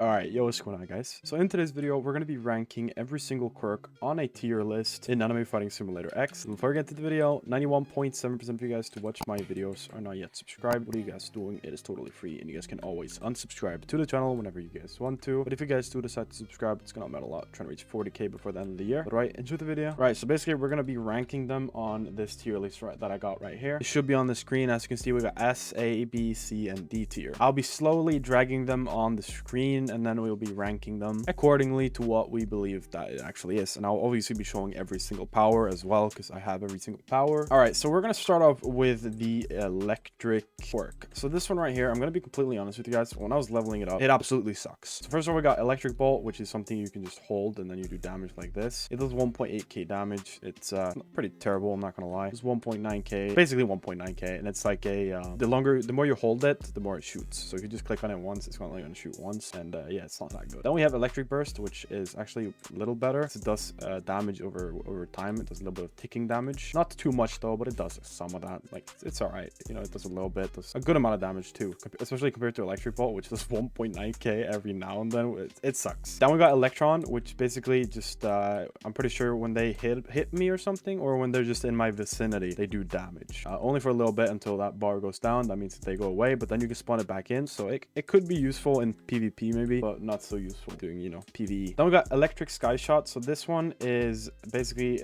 Alright, yo, what's going on, guys? So in today's video, we're going to be ranking every single quirk on a tier list in Anime Fighting Simulator X. Before we get to the video, 91.7% of you guys to watch my videos are not yet subscribed. What are you guys doing? It is totally free, and you guys can always unsubscribe to the channel whenever you guys want to. But if you guys do decide to subscribe, it's going to matter a lot. I'm trying to reach 40k before the end of the year. But right, enjoy the video. Right, so basically, we're going to be ranking them on this tier list that I got right here. It should be on the screen. As you can see, we got S, A, B, C, and D tier. I'll be slowly dragging them on the screen, and then we'll be ranking them accordingly to what we believe that it actually is. And I'll obviously be showing every single power as well, because I have every single power. All right, so we're going to start off with the electric quirk. So this one right here, I'm going to be completely honest with you guys. When I was leveling it up, it absolutely sucks. So first of all, we got electric bolt, which is something you can just hold and then you do damage like this. It does 1.8k damage. It's pretty terrible, I'm not going to lie. It's 1.9k, basically 1.9k, and it's like a the more you hold it, the more it shoots. So if you just click on it once, it's only going to shoot once, and yeah, it's not that good. Then we have electric burst, which is actually a little better. It does damage over time. It does a little bit of ticking damage, not too much though, but it does some of that. Like, it's all right, you know. It does a little bit, does a good amount of damage too, especially compared to electric bolt, which does 1.9k every now and then. It sucks. Then we got electron, which basically just I'm pretty sure when they hit me or something, or when they're just in my vicinity, they do damage only for a little bit until that bar goes down. That means that they go away, but then you can spawn it back in, so it could be useful in PvP maybe, but not so useful doing, you know, PvE. Then we got electric sky shot. So this one is basically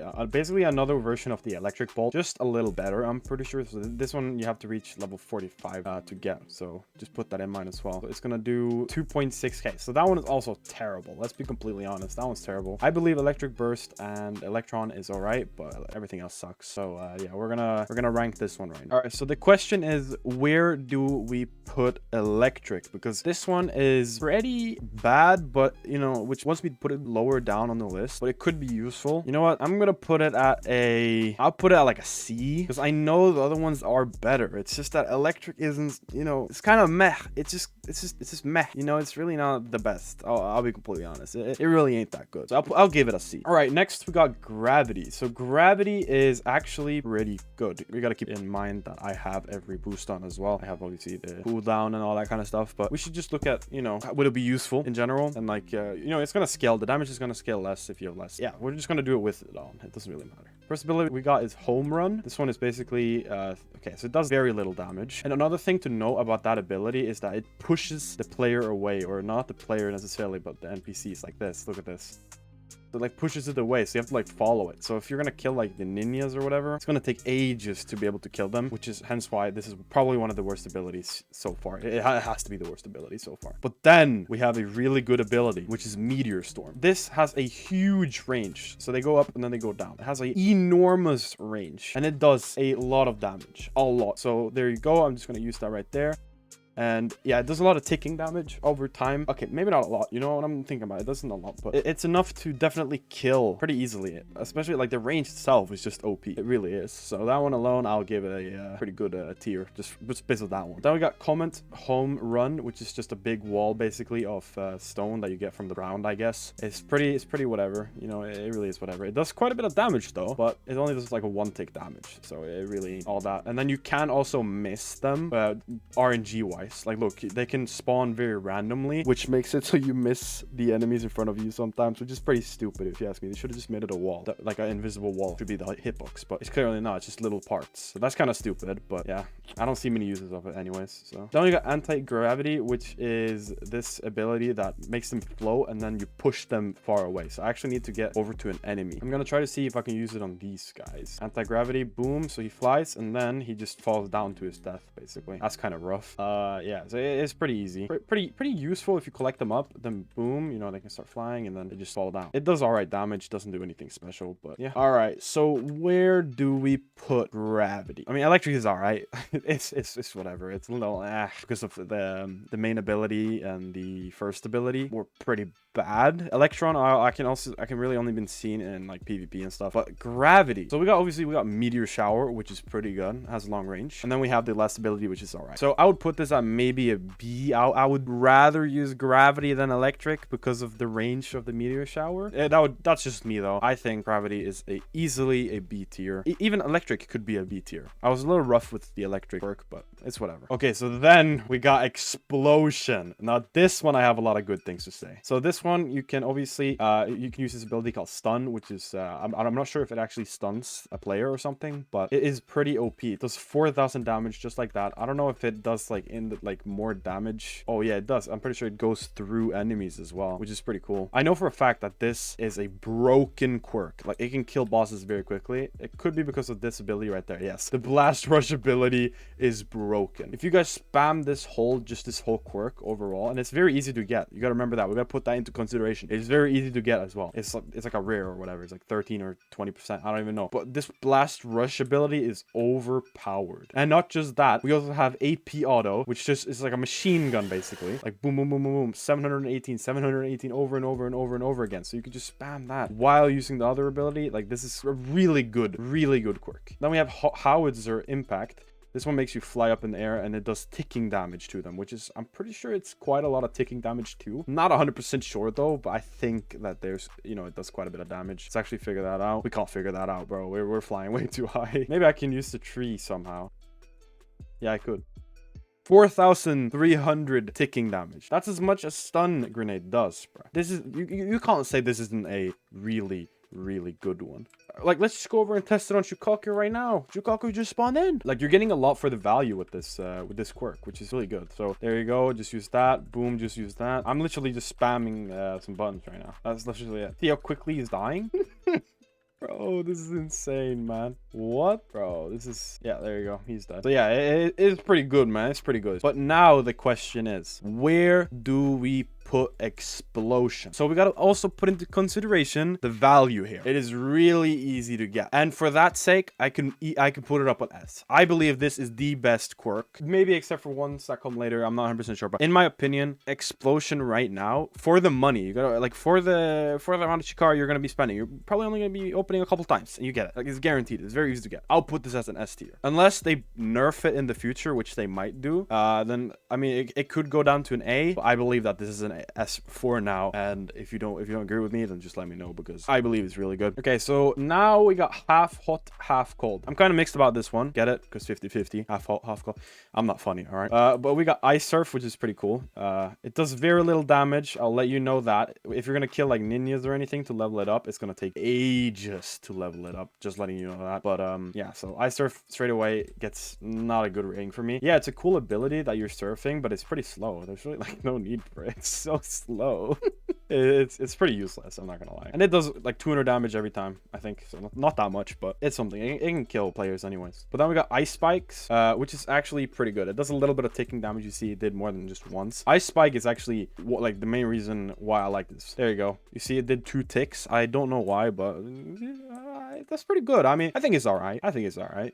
another version of the electric bolt, just a little better, I'm pretty sure. So this one you have to reach level 45 to get, so just put that in mind as well. So it's gonna do 2.6k. So that one is also terrible. Let's be completely honest, that one's terrible. I believe electric burst and electron is all right, but everything else sucks. So yeah, we're gonna rank this one right now. All right, so the question is, where do we put electric? Because this one is pretty bad, but you know, which once we put it lower down on the list, but it could be useful. You know what, I'm gonna put it at I'll put it at like a C, because I know the other ones are better. It's just that electric isn't, you know, it's kind of meh. It's just meh, you know. It's really not the best. I'll be completely honest, it really ain't that good. So I'll give it a C. All right, next we got gravity. So gravity is actually pretty good. We got to keep in mind that I have every boost on as well. I have obviously the cooldown and all that kind of stuff, but we should just look at, you know, would it be useful in general? And like, you know, it's gonna scale, the damage is gonna scale less if you have less. Yeah, we're just gonna do it with it on. It doesn't really matter. First ability we got is home run. This one is basically okay, so it does very little damage. And another thing to know about that ability is that it pushes the player away, or not the player necessarily, but the NPCs. Like this, look at this. It like pushes it away, so you have to like follow it. So if you're gonna kill like the ninjas or whatever, it's gonna take ages to be able to kill them, which is hence why this is probably one of the worst abilities so far. It has to be the worst ability so far. But then we have a really good ability, which is Meteor Storm. This has a huge range, so they go up and then they go down. It has an enormous range, and it does a lot of damage, a lot. So there you go. I'm just gonna use that right there. And yeah, it does a lot of ticking damage over time. Okay, maybe not a lot, you know what I'm thinking about. It doesn't a lot, but it's enough to definitely kill pretty easily. Especially like the range itself is just OP. It really is. So that one alone, I'll give it a pretty good tier, just based on that one. Then we got Comet Home Run, which is just a big wall basically of stone that you get from the ground, I guess. It's pretty whatever, you know. It really is whatever. It does quite a bit of damage though, but it only does like a 1-tick damage, so it really ain't all that. And then you can also miss them RNG wise. Like, look, they can spawn very randomly, which makes it so you miss the enemies in front of you sometimes, which is pretty stupid if you ask me. They should have just made it a wall, like an invisible wall should be the hitbox, but it's clearly not. It's just little parts, so that's kind of stupid. But yeah, I don't see many uses of it anyways. So then we got anti-gravity, which is this ability that makes them float and then you push them far away. So I actually need to get over to an enemy. I'm gonna try to see if I can use it on these guys. Anti-gravity, boom, so he flies and then he just falls down to his death basically. That's kind of rough. Yeah, so it's pretty easy, pretty useful. If you collect them up, then boom, you know, they can start flying and then they just fall down. It does all right damage, doesn't do anything special, but yeah. All right, so where do we put gravity? I mean, electric is all right. it's whatever. It's a little because of the main ability and the first ability were pretty bad. Electron, I can really only been seen in like PvP and stuff. But gravity, so we got Meteor Shower, which is pretty good, has long range, and then we have the last ability, which is all right. So I would put this at maybe a B. I would rather use gravity than electric because of the range of the meteor shower. That's just me though. I think gravity is easily a B tier. Even electric could be a B tier. I was a little rough with the electric quirk, but it's whatever. Okay, so then we got explosion. Now this one I have a lot of good things to say. So this one you can obviously you can use this ability called stun, which is I'm not sure if it actually stuns a player or something, but it is pretty OP. It does 4,000 damage just like that. I don't know if it does like more damage. Oh yeah, it does. I'm pretty sure it goes through enemies as well, which is pretty cool. I know for a fact that this is a broken quirk. Like it can kill bosses very quickly. It could be because of this ability right there. Yes, the blast rush ability is broken. If you guys spam this whole quirk overall, and it's very easy to get. You gotta remember that. We gotta put that into consideration. It's very easy to get as well. It's like a rare or whatever. It's like 13 or 20%. I don't even know. But this blast rush ability is overpowered. And not just that, we also have AP auto, which just is like a machine gun basically. Like boom, boom, boom, boom, boom. 718 over and over and over and over again. So you could just spam that while using the other ability. Like this is a really good quirk. Then we have howitzer impact. This one makes you fly up in the air and it does ticking damage to them, which is, I'm pretty sure it's quite a lot of ticking damage too. Not 100% sure though, but I think that there's, you know, it does quite a bit of damage. Let's actually figure that out. We can't figure that out, bro. We're flying way too high. Maybe I can use the tree somehow. Yeah, I could. 4,300 ticking damage. That's as much as stun grenade does, bro. This is, you can't say this isn't a really good one. Like, let's just go over and test it on Shukaku right now. Shukaku just spawned in. Like, you're getting a lot for the value with this quirk, which is really good. So there you go. Just use that. Boom. Just use that. I'm literally just spamming some buttons right now. That's literally it. See how quickly he's dying? Bro, this is insane, man. What? Bro, this is... Yeah, there you go. He's dead. So yeah, it's pretty good, man. It's pretty good. But now the question is, where do we put explosion? So we got to also put into consideration the value here. It is really easy to get, and for that sake I can put it up on S. I believe this is the best quirk, maybe except for ones that come later. I'm not 100% sure, but in my opinion, explosion right now, for the money you gotta, like, for the amount of Chikara you're gonna be spending, you're probably only gonna be opening a couple times and you get it. Like, it's guaranteed. It's very easy to get. I'll put this as an S tier, unless they nerf it in the future, which they might do. Then I mean it could go down to an A, but I believe that this is an S for now, and if you don't agree with me, then just let me know, because I believe it's really good. Okay, so now we got half hot, half cold. I'm kind of mixed about this one. Get it? Because 50-50, half hot, half cold. I'm not funny, all right? But we got ice surf, which is pretty cool. It does very little damage. I'll let you know that. If you're gonna kill like ninjas or anything to level it up, it's gonna take ages to level it up. Just letting you know that. But yeah, so ice surf straight away gets not a good rating for me. Yeah, it's a cool ability that you're surfing, but it's pretty slow. There's really like no need for it. It's so slow. It's pretty useless, I'm not gonna lie. And it does like 200 damage every time, I think. So not that much, but it's something. It can kill players anyways. But then we got ice spikes, which is actually pretty good. It does a little bit of ticking damage. You see it did more than just once. Ice spike is actually like the main reason why I like this. There you go. You see it did 2 ticks. I don't know why, but that's pretty good. I mean, I think it's all right.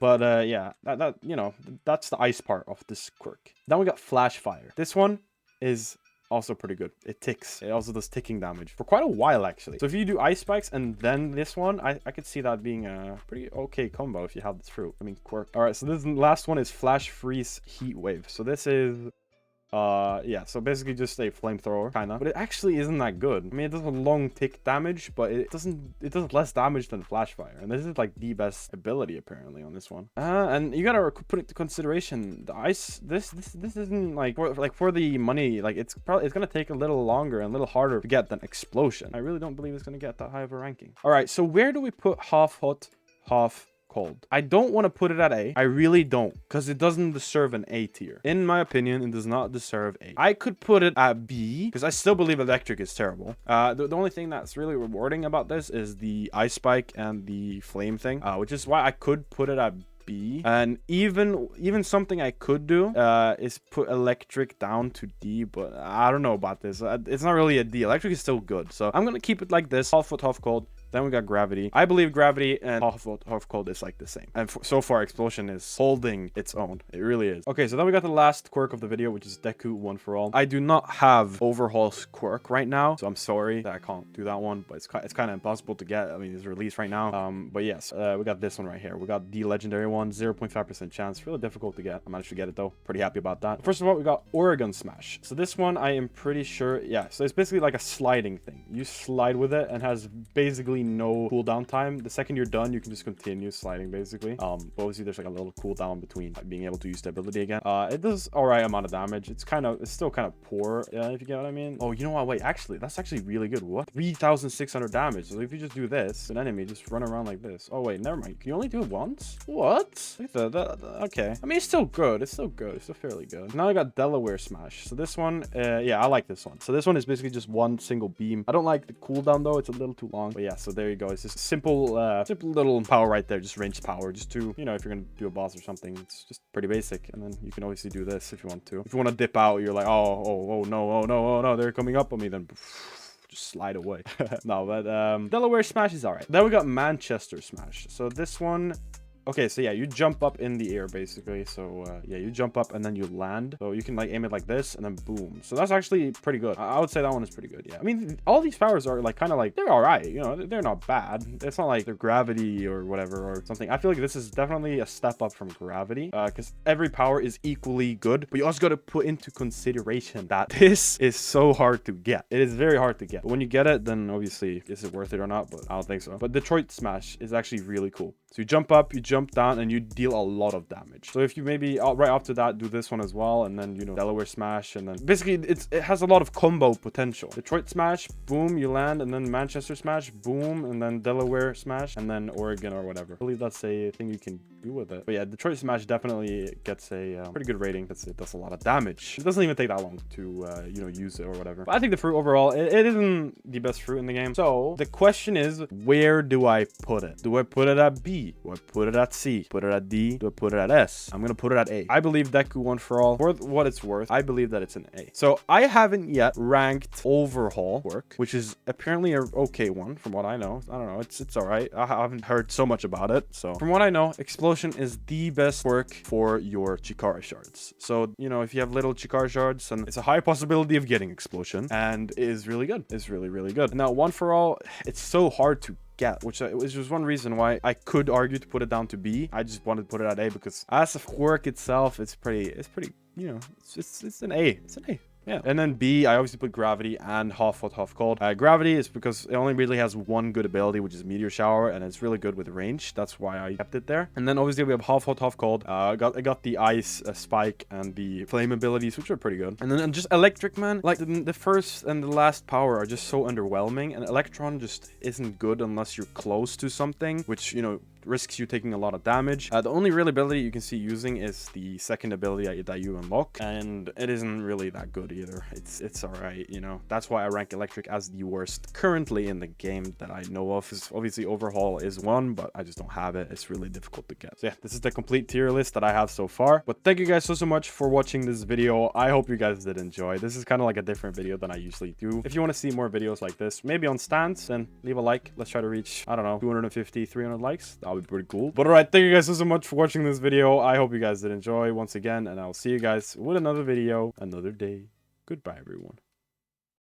But yeah, that you know, that's the ice part of this quirk. Then we got flash fire. This one is also pretty good. It ticks. It also does ticking damage for quite a while, actually. So if you do ice spikes and then this one, I could see that being a pretty okay combo if you have this fruit. I mean, quirk. All right, so this last one is flash freeze heat wave. So this is yeah, so basically just a flamethrower, kinda, but it actually isn't that good. I mean, it does a long tick damage, but it does less damage than flash fire, and this is like the best ability apparently on this one. And you gotta put it to consideration, the ice, this isn't like for the money. Like, it's gonna take a little longer and a little harder to get than explosion. I really don't believe it's gonna get that high of a ranking. All right, so where do we put half hot, half cold? I don't want to put it at A. I really don't, because it doesn't deserve an A tier. In my opinion, it does not deserve A. I could put it at B, because I still believe electric is terrible. The only thing that's really rewarding about this is the ice spike and the flame thing, which is why I could put it at B. And even something I could do is put electric down to D, but I don't know about this. It's not really a D. Electric is still good, so I'm gonna keep it like this: half hot, half cold, Then we got Gravity. I believe Gravity and Half Cold is like the same. And so far, Explosion is holding its own. It really is. Okay, so then we got the last quirk of the video, which is Deku One for All. I do not have Overhaul's quirk right now, so I'm sorry that I can't do that one, but it's kind of impossible to get. I mean, it's released right now. But yes, we got this one right here. We got the legendary one, 0.5% chance. Really difficult to get. I managed to get it though. Pretty happy about that. First of all, we got Oregon Smash. So this one, I am pretty sure, yeah. So it's basically like a sliding thing. You slide with it and has basically no cooldown time. The second you're done, you can just continue sliding basically. But obviously there's like a little cooldown between being able to use the ability again. It does all right amount of damage. It's still kind of poor, if you get what I mean. Oh, you know what? Wait, actually, that's actually really good. What? 3,600 damage. So if you just do this, an enemy just run around like this. Oh wait, never mind. Can you only do it once? What? Okay. I mean, it's still good. It's still good. It's still fairly good. Now I got Delaware Smash. So this one, yeah, I like this one. So this one is basically just one single beam. I don't like the cooldown though. It's a little too long. But yeah, so there you go. It's just simple little power right there. Just range power. Just to, you know, if you're gonna do a boss or something, it's just pretty basic. And then you can obviously do this if you want to. If you want to dip out, you're like, oh no, they're coming up on me. Then just slide away. No, but Delaware Smash is all right. Then we got Manchester Smash. So this one. Okay, so yeah, you jump up in the air basically. So yeah, you jump up and then you land. So you can like aim it like this and then boom. So that's actually pretty good. I would say that one is pretty good. Yeah, I mean, all these powers are like kind of like, they're all right, you know, they're not bad. It's not like they're Gravity or whatever or something. I feel like this is definitely a step up from Gravity, because every power is equally good, but you also got to put into consideration that this is so hard to get. It is very hard to get, but when you get it, then obviously is it worth it or not? But I don't think so. But Detroit Smash is actually really cool. So you jump up, you jump down, and you deal a lot of damage. So if you maybe right after that do this one as well, and then, you know, Delaware Smash, and then basically it has a lot of combo potential. Detroit Smash, boom, you land, and then Manchester Smash, boom, and then Delaware Smash, and then Oregon or whatever. I believe that's a thing you can do with it. But yeah, Detroit Smash definitely gets a pretty good rating. It does a lot of damage. It doesn't even take that long to you know, use it or whatever. But I think the fruit overall, it isn't the best fruit in the game. So the question is, where do I put it? Do I put it at B? Do I put it at C? Put it at D? Do I put it at S? I'm gonna put it at A. I believe Deku One for All. For what it's worth, I believe that it's an A. So I haven't yet ranked Overhaul quirk, which is apparently a okay one from what I know. I don't know. It's all right. I haven't heard so much about it. So from what I know, Explosion is the best quirk for your Chikara shards. So, you know, if you have little Chikara shards, then it's a high possibility of getting Explosion, and it is really good. It's really, really good. Now, One for All, it's so hard to get, which was one reason why I could argue to put it down to B. I just wanted to put it at A because as a quirk itself, it's pretty, you know, it's an A. It's an A. Yeah, and then B, I obviously put Gravity and Half Hot, Half Cold. Gravity is because it only really has one good ability, which is Meteor Shower, and it's really good with range. That's why I kept it there. And then obviously we have Half Hot, Half Cold. I got the Ice Spike and the Flame abilities, which are pretty good. And then just Electric, man. Like the first and the last power are just so underwhelming, and Electron just isn't good unless you're close to something, which, you know, risks you taking a lot of damage. The only real ability you can see using is the second ability that you unlock, and it isn't really that good either. It's all right, you know. That's why I rank Electric as the worst currently in the game that I know of. Obviously Overhaul is one, but I just don't have it. It's really difficult to get. So yeah, this is the complete tier list that I have so far. But thank you guys so much for watching this video. I hope you guys did enjoy. This is kind of like a different video than I usually do. If you want to see more videos like this, maybe on stands, then leave a like. Let's try to reach, I don't know, 250, 300 likes. That would be pretty cool. But all right, thank you guys so much for watching this video. I hope you guys did enjoy once again, and I'll see you guys with another video another day. Goodbye, everyone.